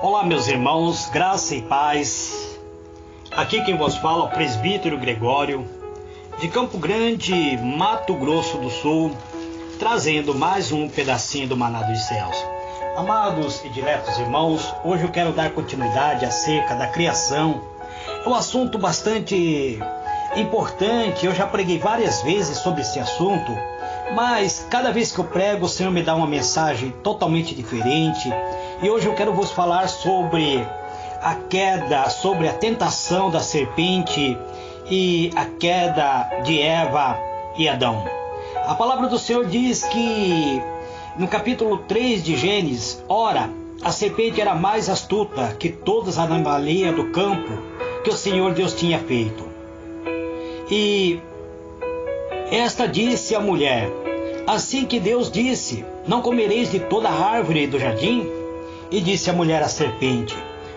Olá, meus irmãos, graça e paz. Aqui quem vos fala é o presbítero Gregório, de Campo Grande, Mato Grosso do Sul, trazendo mais um pedacinho do Maná dos Céus. Amados e diletos irmãos, hoje eu quero dar continuidade acerca da criação. É um assunto bastante importante, eu já preguei várias vezes sobre esse assunto, mas cada vez que eu prego, o Senhor me dá uma mensagem totalmente diferente. E hoje eu quero vos falar sobre a queda, sobre a tentação da serpente e a queda de Eva e Adão. A palavra do Senhor diz que no capítulo 3 de Gênesis, ora, a serpente era mais astuta que todas as animalia do campo que o Senhor Deus tinha feito. E esta disse à mulher: assim que Deus disse, não comereis de toda a árvore do jardim? E disse a mulher à serpente: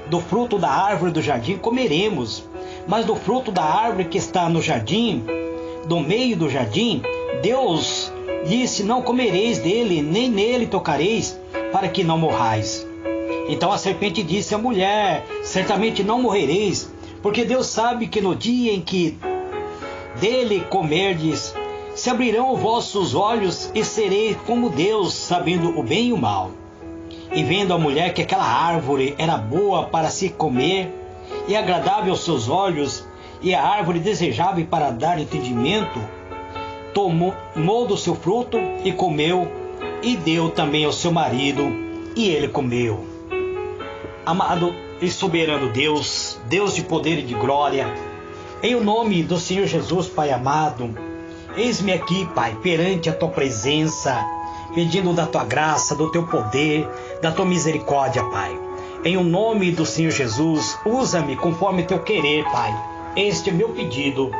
do fruto da árvore do jardim comeremos, mas do fruto da árvore que está no jardim, do meio do jardim, Deus disse: não comereis dele, nem nele tocareis, para que não morrais. Então a serpente disse à mulher: certamente não morrereis, porque Deus sabe que no dia em que dele comerdes, se abrirão os vossos olhos e sereis como Deus, sabendo o bem e o mal. E vendo a mulher que aquela árvore era boa para se comer, e agradável aos seus olhos, e a árvore desejável para dar entendimento, tomou do seu fruto e comeu, e deu também ao seu marido, e ele comeu. Amado e soberano Deus, Deus de poder e de glória, em o nome do Senhor Jesus, Pai amado, eis-me aqui, Pai, perante a Tua presença, pedindo da Tua graça, do Teu poder, da Tua misericórdia, Pai. Em o nome do Senhor Jesus, usa-me conforme Teu querer, Pai. Este é meu pedido,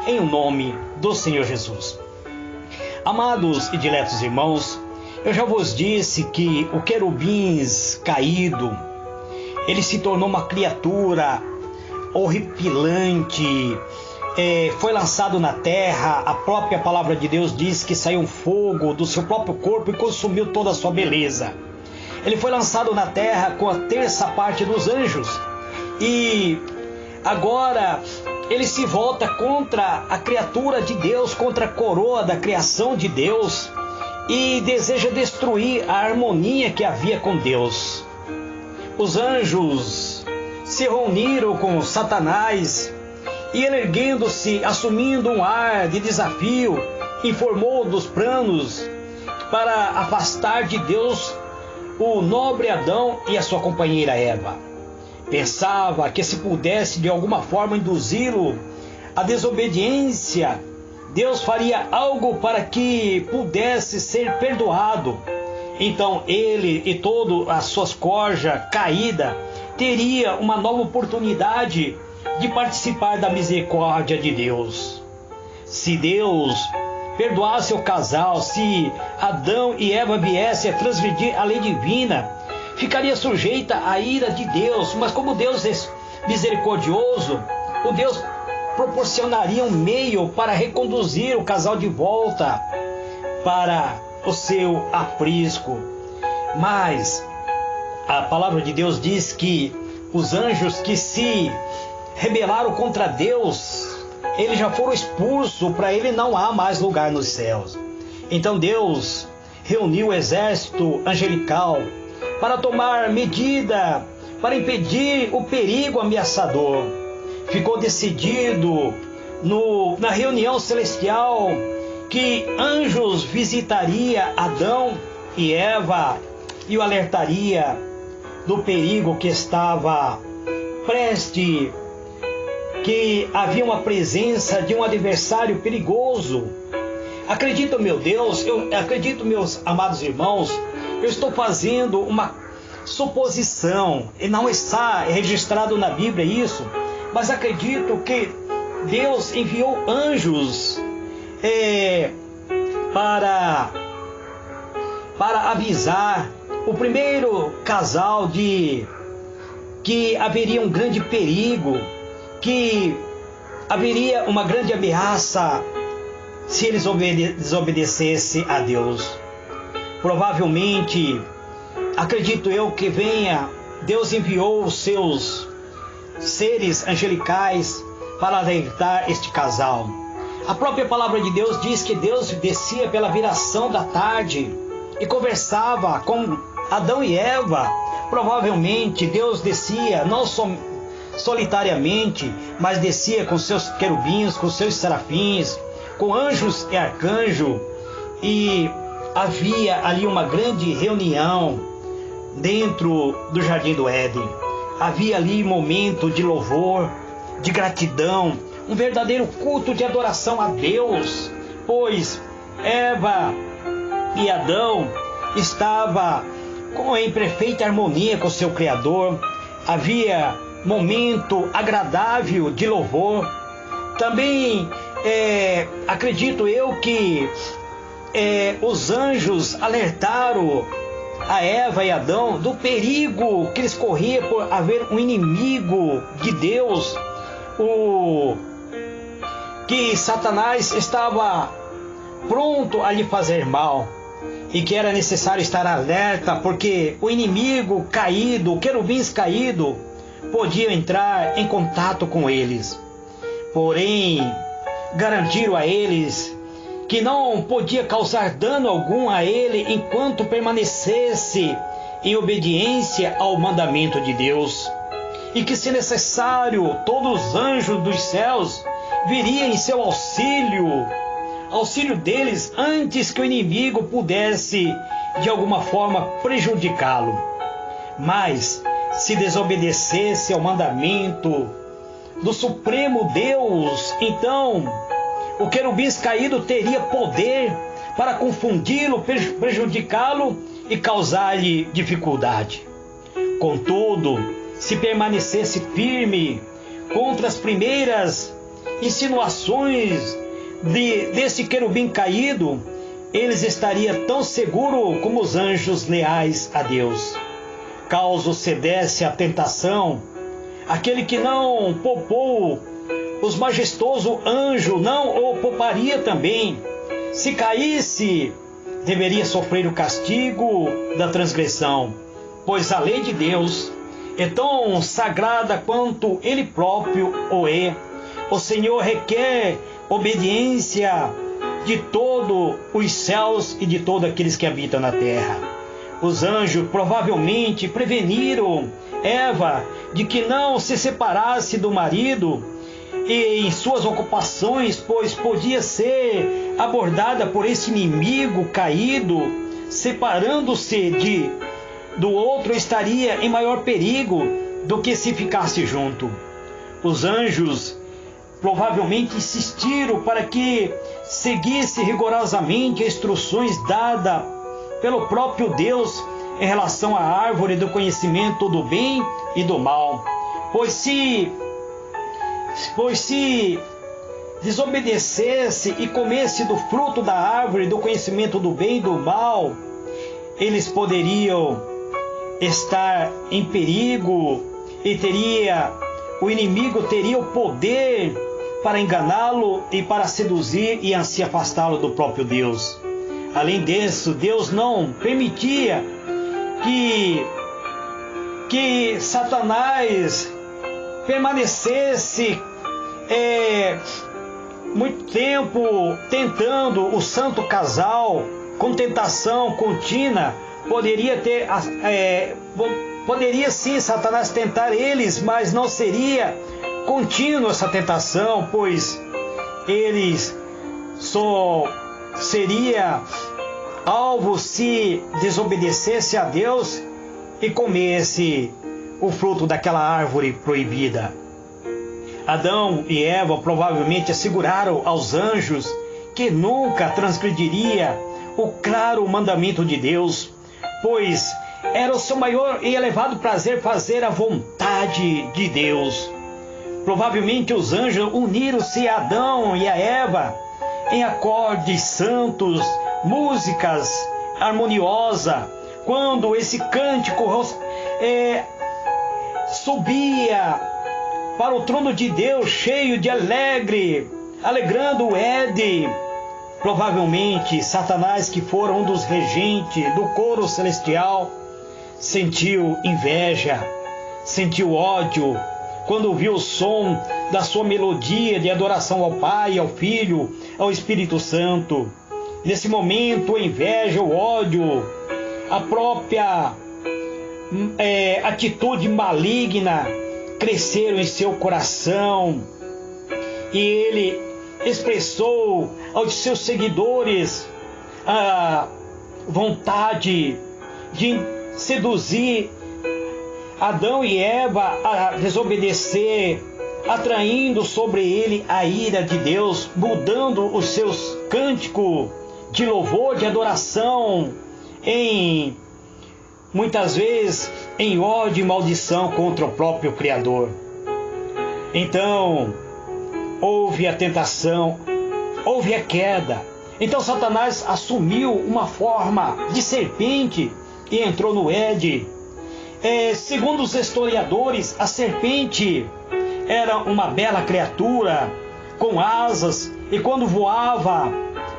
em o nome do Senhor Jesus. Amados e diletos irmãos, eu já vos disse que o querubins caído, ele se tornou uma criatura horripilante, foi lançado na terra. A própria palavra de Deus diz que saiu um fogo do seu próprio corpo e consumiu toda a sua beleza. Ele foi lançado na terra com a terça parte dos anjos, e agora ele se volta contra a criatura de Deus, contra a coroa da criação de Deus, e deseja destruir a harmonia que havia com Deus. Os anjos se reuniram com Satanás, e ele, erguendo-se, assumindo um ar de desafio, informou dos planos para afastar de Deus o nobre Adão e a sua companheira Eva. Pensava que se pudesse de alguma forma induzi-lo à desobediência, Deus faria algo para que pudesse ser perdoado. Então ele e toda a sua corja caída teria uma nova oportunidade de participar da misericórdia de Deus. Se Deus perdoasse o casal, se Adão e Eva viessem a transgredir a lei divina, ficaria sujeita à ira de Deus. Mas como Deus é misericordioso, o Deus proporcionaria um meio para reconduzir o casal de volta para o seu aprisco. Mas a palavra de Deus diz que os anjos que se rebelaram contra Deus, eles já foram expulsos, para ele não há mais lugar nos céus. Então Deus reuniu o exército angelical para tomar medida, para impedir o perigo ameaçador. Ficou decidido na reunião celestial que anjos visitaria Adão e Eva e o alertaria do perigo que estava prestes, que havia uma presença de um adversário perigoso. Acredito, meu Deus, eu acredito, meus amados irmãos, eu estou fazendo uma suposição, e não está registrado na Bíblia isso, mas acredito que Deus enviou anjos para avisar o primeiro casal de que haveria um grande perigo, que haveria uma grande ameaça se eles desobedecessem a Deus. Provavelmente, acredito eu que venha Deus enviou os seus seres angelicais para alertar este casal. A própria palavra de Deus diz que Deus descia pela viração da tarde e conversava com Adão e Eva. Provavelmente Deus descia não solitariamente, mas descia com seus querubins, com seus serafins, com anjos e arcanjos, e havia ali uma grande reunião dentro do Jardim do Éden. Havia ali momento de louvor, de gratidão, um verdadeiro culto de adoração a Deus, pois Eva e Adão estavam em perfeita harmonia com seu Criador. Havia momento agradável de louvor. Também acredito eu que os anjos alertaram a Eva e Adão do perigo que eles corriam por haver um inimigo de Deus, que Satanás estava pronto a lhe fazer mal, e que era necessário estar alerta, porque o inimigo caído, o querubins caído, podia entrar em contato com eles. Porém, garantiram a eles que não podia causar dano algum a ele enquanto permanecesse em obediência ao mandamento de Deus, e que, se necessário, todos os anjos dos céus viriam em seu auxílio deles, antes que o inimigo pudesse de alguma forma prejudicá-lo. Mas se desobedecesse ao mandamento do Supremo Deus, então o querubins caído teria poder para confundi-lo, prejudicá-lo e causar-lhe dificuldade. Contudo, se permanecesse firme contra as primeiras insinuações desse querubim caído, eles estariam tão seguros como os anjos leais a Deus. Caso cedesse à tentação, aquele que não poupou os majestosos anjos não o pouparia também. Se caísse, deveria sofrer o castigo da transgressão, pois a lei de Deus é tão sagrada quanto Ele próprio o é. O Senhor requer obediência de todos os céus e de todos aqueles que habitam na terra. Os anjos provavelmente preveniram Eva de que não se separasse do marido e em suas ocupações, pois podia ser abordada por esse inimigo caído. Separando-se do outro, estaria em maior perigo do que se ficasse junto. Os anjos provavelmente insistiram para que seguisse rigorosamente as instruções dadas pelo próprio Deus em relação à árvore do conhecimento do bem e do mal, pois se desobedecesse e comesse do fruto da árvore do conhecimento do bem e do mal, eles poderiam estar em perigo e o inimigo teria o poder para enganá-lo e para seduzir e assim afastá-lo do próprio Deus. Além disso, Deus não permitia que Satanás permanecesse muito tempo tentando o santo casal com tentação contínua. Poderia sim Satanás tentar eles, mas não seria contínua essa tentação, pois eles só seria alvo se desobedecesse a Deus e comesse o fruto daquela árvore proibida. Adão e Eva provavelmente asseguraram aos anjos que nunca transgrediria o claro mandamento de Deus, pois era o seu maior e elevado prazer fazer a vontade de Deus. Provavelmente os anjos uniram-se a Adão e a Eva em acordes santos, músicas harmoniosas, quando esse cântico subia para o trono de Deus cheio de alegrando o Éden. Provavelmente Satanás, que fora um dos regentes do coro celestial, sentiu inveja, sentiu ódio, quando ouviu o som da sua melodia de adoração ao Pai, ao Filho, ao Espírito Santo. Nesse momento, a inveja, o ódio, a própria atitude maligna cresceram em seu coração, e ele expressou aos seus seguidores a vontade de seduzir Adão e Eva a desobedecer, atraindo sobre ele a ira de Deus, mudando os seus cânticos de louvor, de adoração, muitas vezes em ódio e maldição contra o próprio Criador. Então, houve a tentação, houve a queda. Então Satanás assumiu uma forma de serpente e entrou no Éden. Segundo os historiadores, a serpente era uma bela criatura com asas, e quando voava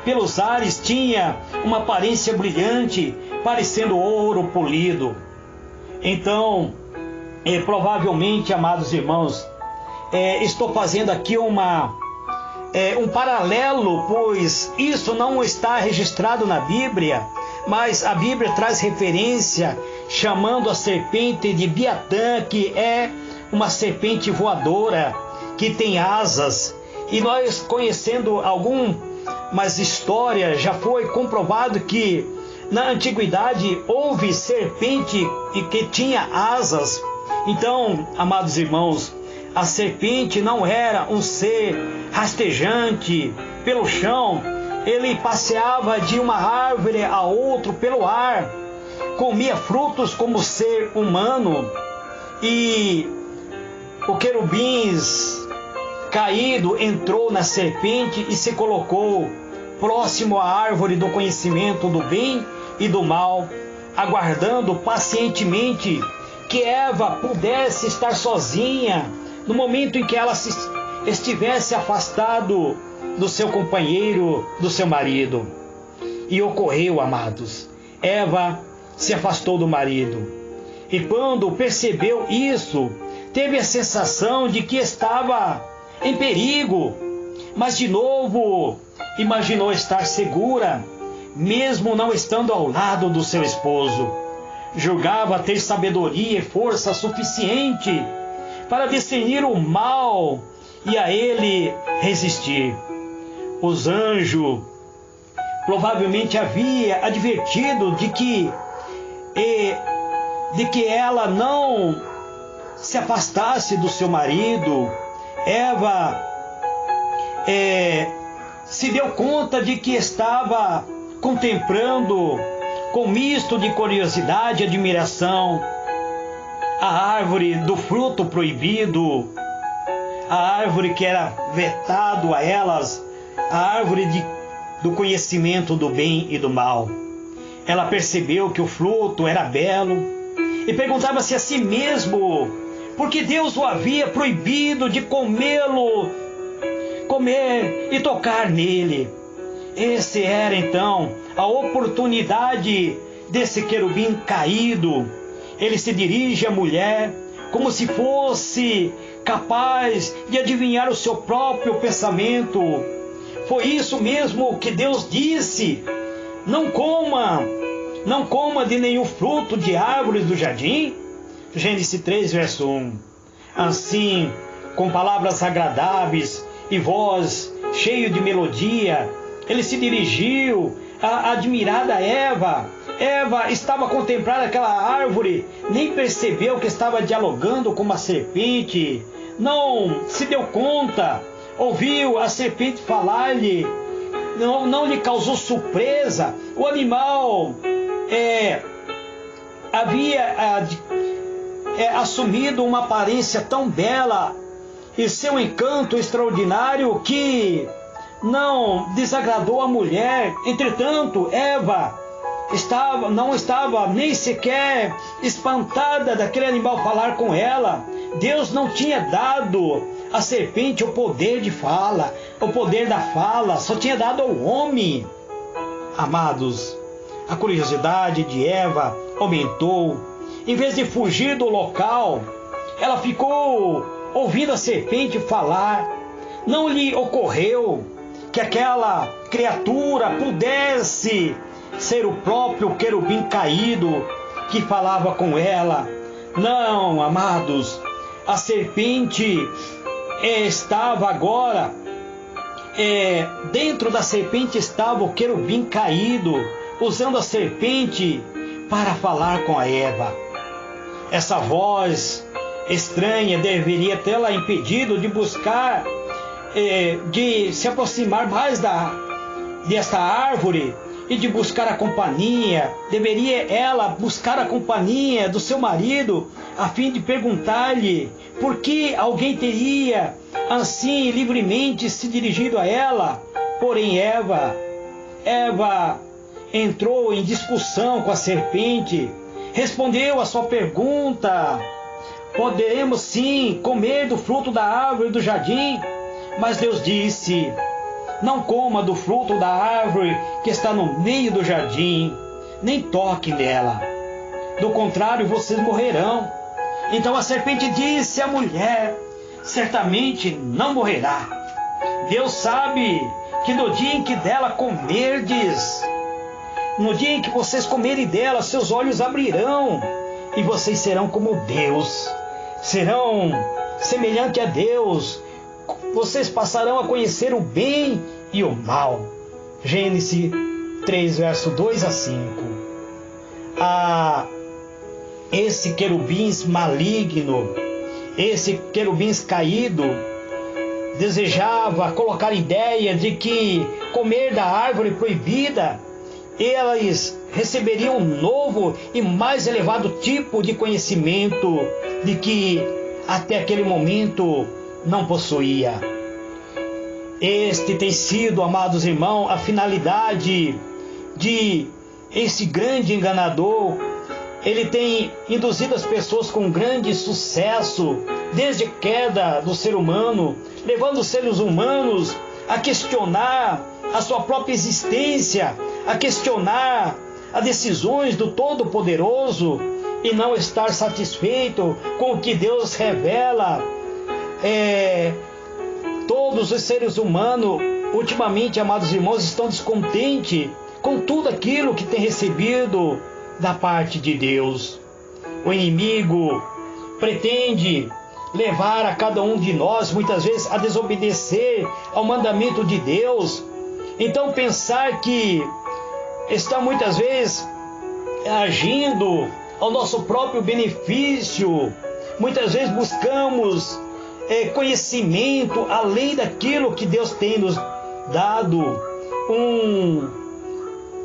pelos ares tinha uma aparência brilhante, parecendo ouro polido. Então, provavelmente, amados irmãos, estou fazendo aqui um paralelo, pois isso não está registrado na Bíblia, mas a Bíblia traz referência chamando a serpente de Biatã, que é uma serpente voadora, que tem asas. E nós, conhecendo algumas histórias, já foi comprovado que na antiguidade houve serpente que tinha asas. Então, amados irmãos, a serpente não era um ser rastejante pelo chão. Ele passeava de uma árvore a outra pelo ar, comia frutos como ser humano, e o querubins caído entrou na serpente e se colocou próximo à árvore do conhecimento do bem e do mal, aguardando pacientemente que Eva pudesse estar sozinha no momento em que ela estivesse afastado do seu companheiro, do seu marido. E ocorreu, amados, Eva se afastou do marido, e quando percebeu isso, teve a sensação de que estava em perigo, mas de novo imaginou estar segura, mesmo não estando ao lado do seu esposo. Julgava ter sabedoria e força suficiente para discernir o mal e a ele resistir. Os anjos provavelmente havia advertido de que ela não se afastasse do seu marido. Eva se deu conta de que estava contemplando com misto de curiosidade e admiração a árvore do fruto proibido, a árvore que era vetado a elas, a árvore do conhecimento do bem e do mal. Ela percebeu que o fruto era belo e perguntava-se a si mesmo por que Deus o havia proibido de comer e tocar nele. Essa era então a oportunidade desse querubim caído. Ele se dirige à mulher como se fosse capaz de adivinhar o seu próprio pensamento. Foi isso mesmo que Deus disse: não coma de nenhum fruto de árvores do jardim. Gênesis 3, verso 1. Assim, com palavras agradáveis e voz cheio de melodia, ele se dirigiu à admirada Eva. Eva estava a contemplar aquela árvore, nem percebeu que estava dialogando com uma serpente, não se deu conta, ouviu a serpente falar-lhe, não lhe causou surpresa. O animal havia assumido uma aparência tão bela e seu encanto extraordinário que não desagradou a mulher. Entretanto, Eva não estava nem sequer espantada daquele animal falar com ela. Deus não tinha dado à serpente o poder de fala, o poder da fala, só tinha dado ao homem. Amados, a curiosidade de Eva aumentou em vez de fugir do local, ela ficou ouvindo a serpente falar. Não lhe ocorreu que aquela criatura pudesse ser o próprio querubim caído que falava com ela. Não, amados, a serpente estava agora, dentro da serpente estava o querubim caído, usando a serpente para falar com a Eva. Essa voz estranha deveria tê-la impedido de buscar, de se aproximar mais desta árvore e de buscar a companhia. Deveria ela buscar a companhia do seu marido, a fim de perguntar-lhe por que alguém teria assim livremente se dirigido a ela. Porém Eva entrou em discussão com a serpente, respondeu a sua pergunta: poderemos sim comer do fruto da árvore do jardim? Mas Deus disse: não coma do fruto da árvore que está no meio do jardim, nem toque nela, do contrário vocês morrerão. Então a serpente disse à mulher: certamente não morrerá. Deus sabe que no dia em que dela comerdes, no dia em que vocês comerem dela, seus olhos abrirão e vocês serão como Deus, serão semelhante a Deus. Vocês passarão a conhecer o bem e o mal. Gênesis 3, verso 2 a 5. Esse querubins maligno, esse querubins caído, desejava colocar a ideia de que comer da árvore proibida, eles receberiam um novo e mais elevado tipo de conhecimento de que até aquele momento não possuía. Este tem sido, amados irmãos, a finalidade de esse grande enganador. Ele tem induzido as pessoas com grande sucesso desde a queda do ser humano, levando os seres humanos a questionar a sua própria existência, a questionar as decisões do Todo-Poderoso e não estar satisfeito com o que Deus revela. Todos os seres humanos, ultimamente, amados irmãos, estão descontentes com tudo aquilo que tem recebido da parte de Deus. O inimigo pretende levar a cada um de nós, muitas vezes, a desobedecer ao mandamento de Deus. Então, pensar que está muitas vezes agindo ao nosso próprio benefício. Muitas vezes buscamos conhecimento além daquilo que Deus tem nos dado.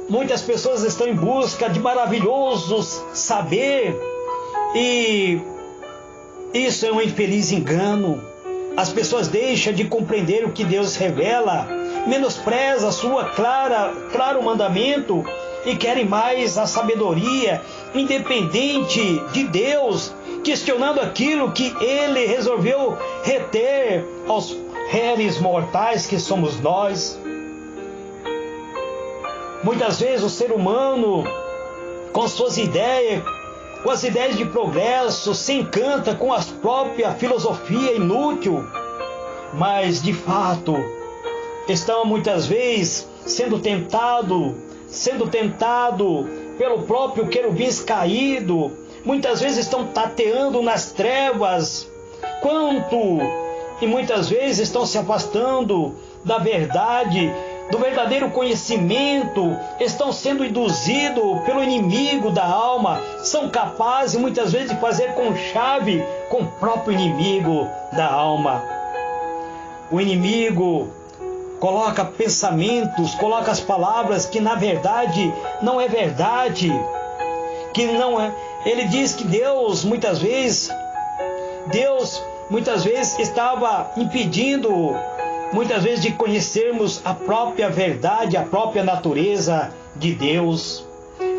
Muitas pessoas estão em busca de maravilhosos saber, e isso é um infeliz engano. As pessoas deixam de compreender o que Deus revela, menospreza sua claro mandamento e querem mais a sabedoria independente de Deus, questionando aquilo que Ele resolveu reter aos réis mortais que somos nós. Muitas vezes o ser humano, com suas ideias, com as ideias de progresso, se encanta com a própria filosofia inútil, mas de fato estão muitas vezes sendo tentado pelo próprio querubins caído. Muitas vezes estão tateando nas trevas, e muitas vezes estão se afastando da verdade, do verdadeiro conhecimento, estão sendo induzidos pelo inimigo da alma, são capazes muitas vezes de fazer conchave com o próprio inimigo da alma. O inimigo coloca pensamentos, coloca as palavras que na verdade não é verdade, que não é. Ele diz que Deus muitas vezes estava impedindo muitas vezes de conhecermos a própria verdade, a própria natureza de Deus.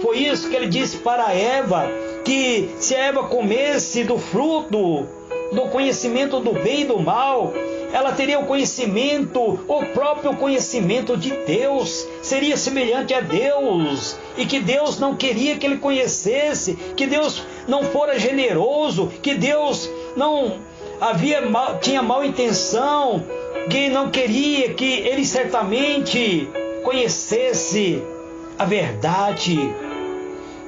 Foi isso que ele disse para Eva, que se Eva comesse do fruto do conhecimento do bem e do mal, ela teria o conhecimento, o próprio conhecimento de Deus, seria semelhante a Deus, e que Deus não queria que ele conhecesse, que Deus não fora generoso, que Deus não tinha mal intenção, que não queria que ele certamente conhecesse a verdade,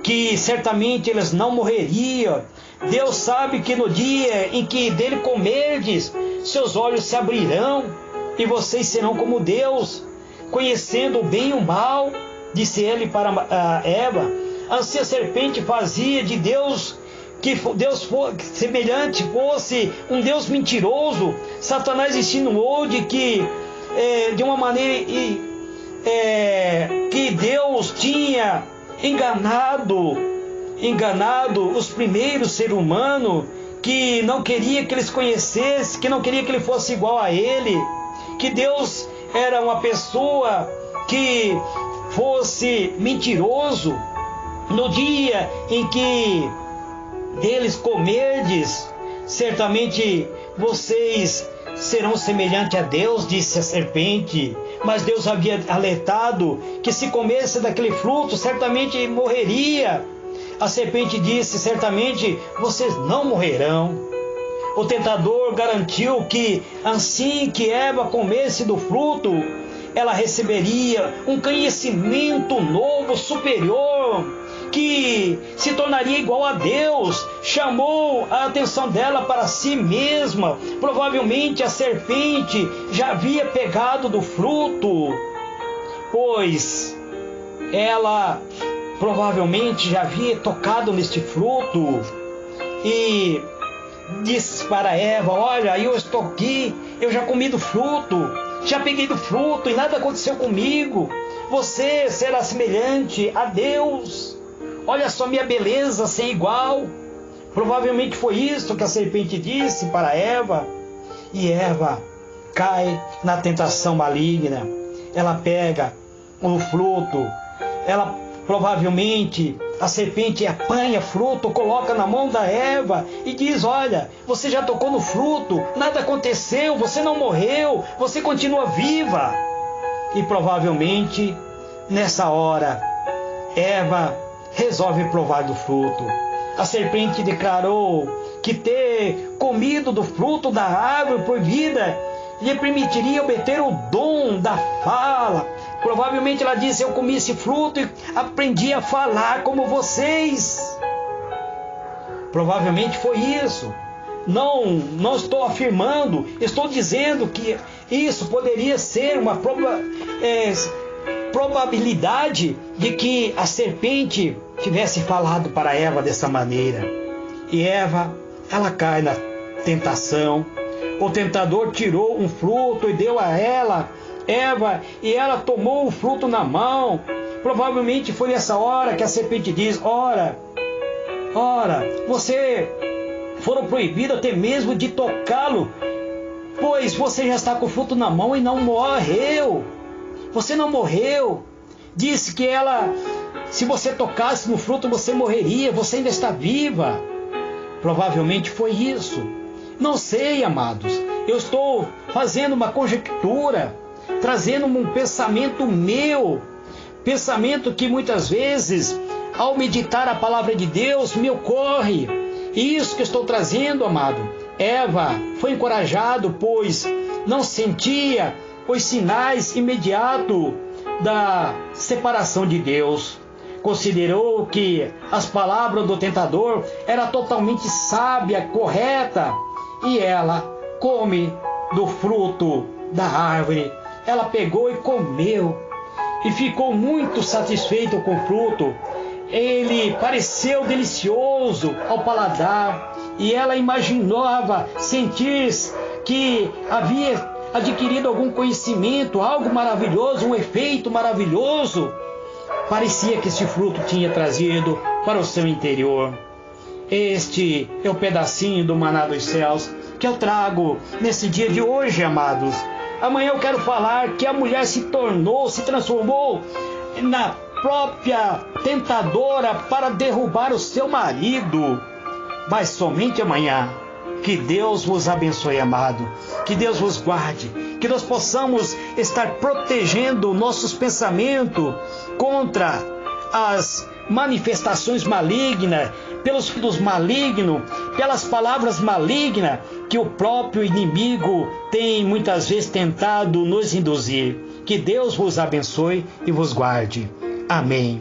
que certamente eles não morreriam. Deus sabe que no dia em que dele comerdes, seus olhos se abrirão e vocês serão como Deus, conhecendo o bem e o mal, disse ele para Eva. Assim a serpente fazia de Deus, que Deus semelhante fosse um Deus mentiroso. Satanás insinuou de uma maneira que Deus tinha enganado os primeiros seres humanos, que não queria que eles conhecessem, que não queria que ele fosse igual a ele, que Deus era uma pessoa que fosse mentiroso. No dia em que deles comerdes, certamente vocês serão semelhantes a Deus, disse a serpente. Mas Deus havia alertado que se comesse daquele fruto, certamente morreria. A serpente disse: certamente vocês não morrerão. O tentador garantiu que assim que Eva comesse do fruto, ela receberia um conhecimento novo, superior, que se tornaria igual a Deus. Chamou a atenção dela para si mesma. Provavelmente a serpente já havia pegado do fruto, pois ela provavelmente já havia tocado neste fruto e disse para Eva: olha, eu estou aqui, eu já comi do fruto, já peguei do fruto e nada aconteceu comigo. Você será semelhante a Deus. Olha só minha beleza sem igual. Provavelmente foi isso que a serpente disse para Eva. E Eva cai na tentação maligna. Ela pega o fruto. Provavelmente a serpente apanha fruto, coloca na mão da Eva e diz: olha, você já tocou no fruto, nada aconteceu, você não morreu, você continua viva. E provavelmente nessa hora Eva resolve provar do fruto. A serpente declarou que ter comido do fruto da árvore proibida lhe permitiria obter o dom da fala. Provavelmente ela disse: eu comi esse fruto e aprendi a falar como vocês. Provavelmente foi isso. Não estou afirmando, estou dizendo que isso poderia ser uma probabilidade de que a serpente tivesse falado para Eva dessa maneira. E Eva, ela cai na tentação. O tentador tirou um fruto e deu a ela, Eva, e ela tomou o fruto na mão. Provavelmente foi nessa hora que a serpente diz: ora, você foram proibidos até mesmo de tocá-lo, pois você já está com o fruto na mão e não morreu. Você não morreu. Disse que se você tocasse no fruto, você morreria. Você ainda está viva. Provavelmente foi isso. Não sei, amados. Eu estou fazendo uma conjectura, trazendo um pensamento meu. Pensamento que muitas vezes, ao meditar a palavra de Deus, me ocorre. E isso que estou trazendo, amado. Eva foi encorajado, pois não sentia os sinais imediatos da separação de Deus. Considerou que as palavras do tentador eram totalmente sábia, correta, e ela come do fruto da árvore. Ela pegou e comeu, e ficou muito satisfeita com o fruto. Ele pareceu delicioso ao paladar, e ela imaginava sentir que havia adquirido algum conhecimento, algo maravilhoso, um efeito maravilhoso. Parecia que esse fruto tinha trazido para o seu interior. Este é o pedacinho do maná dos céus que eu trago nesse dia de hoje, amados. Amanhã eu quero falar que a mulher se transformou na própria tentadora para derrubar o seu marido. Mas somente amanhã. Que Deus vos abençoe, amado. Que Deus vos guarde. Que nós possamos estar protegendo nossos pensamentos contra as manifestações malignas, pelos filhos malignos, pelas palavras malignas que o próprio inimigo tem muitas vezes tentado nos induzir. Que Deus vos abençoe e vos guarde. Amém.